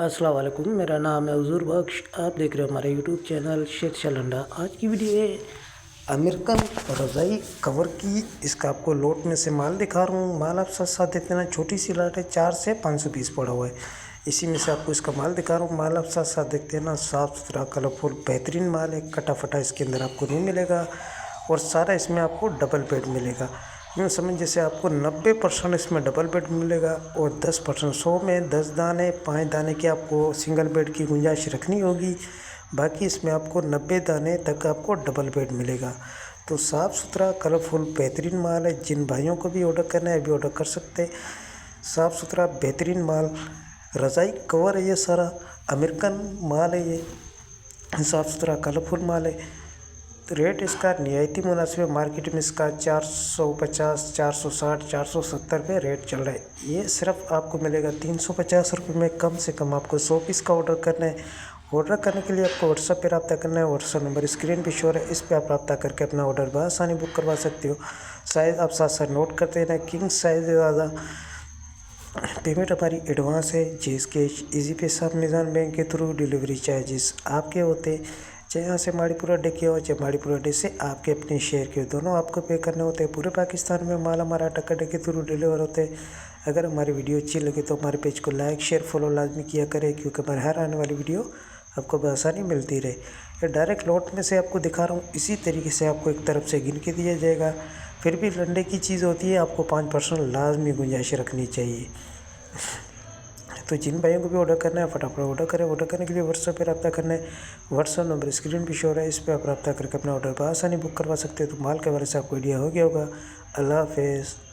अस्सलाम वालेकुम, मेरा नाम है हुजूर बख्श। आप देख रहे हो हमारे यूट्यूब चैनल शेख शलंडा। आज की वीडियो है अमेरिकन रज़ाई कवर की। इसका आपको लोट में से माल दिखा रहा हूँ। माल आप साथ साथ देखते ना, छोटी सी लाट है, 4 से 500 पीस पड़ा हुआ है। इसी में से आपको इसका माल दिखा रहा हूँ। माल आप साथ साथ देखते हैं ना, साफ़ सुथरा कलरफुल बेहतरीन माल है। कटा फटा इसके अंदर आपको नहीं मिलेगा और सारा इसमें आपको डबल बेड मिलेगा। यूँ समझ जैसे आपको 90% इसमें डबल बेड मिलेगा और 10% 100 में 10 दाने 5 दाने की आपको सिंगल बेड की गुंजाइश रखनी होगी। बाकी इसमें आपको 90 दाने तक आपको डबल बेड मिलेगा। तो साफ़ सुथरा कलरफुल बेहतरीन माल है। जिन भाइयों को भी ऑर्डर करना है अभी ऑर्डर कर सकते हैं। साफ़ सुथरा बेहतरीन माल रज़ाई कवर है। ये सारा अमेरिकन माल है। ये साफ़ सुथरा कलरफुल माल है। तो रेट इसका निहायती मुनासिब है। मार्केट में इसका 450, 460, 470 रुपये रेट चल रहा है। ये सिर्फ आपको मिलेगा 350 रुपये में। कम से कम आपको 100 पीस का ऑर्डर करना है। ऑर्डर करने के लिए आपको व्हाट्सएप पर रब्ता करना है। व्हाट्सएप नंबर स्क्रीन पे शो है, इस पर आप रब्ता करके अपना ऑर्डर बआसानी बुक करवा सकते हो। साइज़ आप साथ साथ नोट करते रहना। किंग साइज़ ज़्यादा। पेमेंट हमारी एडवांस है, जिस कैश इजी पे सब निज़ाम बैंक के थ्रू डिलीवरी चार्जेस आपके होते, चाहे यहाँ से माड़ीपुरा अड्डे के हो चाहे माड़ीपुरा अड्डे से आपके अपने शहर के, दोनों आपको पे करने होते हैं। पूरे पाकिस्तान में माल हमारा अटक अड्डे के थ्रू डिलीवर होते हैं। अगर हमारी वीडियो अच्छी लगे तो हमारे पेज को लाइक शेयर फॉलो लाजमी किया करें, क्योंकि हमारे हर आने वाली वीडियो आपको बआसानी मिलती रहे। ये डायरेक्ट लॉट में से आपको दिखा रहा हूँ। इसी तरीके से आपको एक तरफ से गिन के दिया जाएगा। फिर भी लंडे की चीज़ होती है, आपको 5% लाजमी गुंजाइश रखनी चाहिए। तो जिन भाइयों को भी ऑर्डर करना है फटाफट ऑर्डर करें। ऑर्डर करने के लिए व्हाट्सएप पर रब्ता करना है। व्हाट्सएप नंबर स्क्रीन पर शो है, इस पर आप रब्ता करके अपना ऑर्डर बआसानी बुक करवा सकते हो। तो माल के बारे से आपको आइडिया हो गया होगा। अल्लाह हाफ़िज़।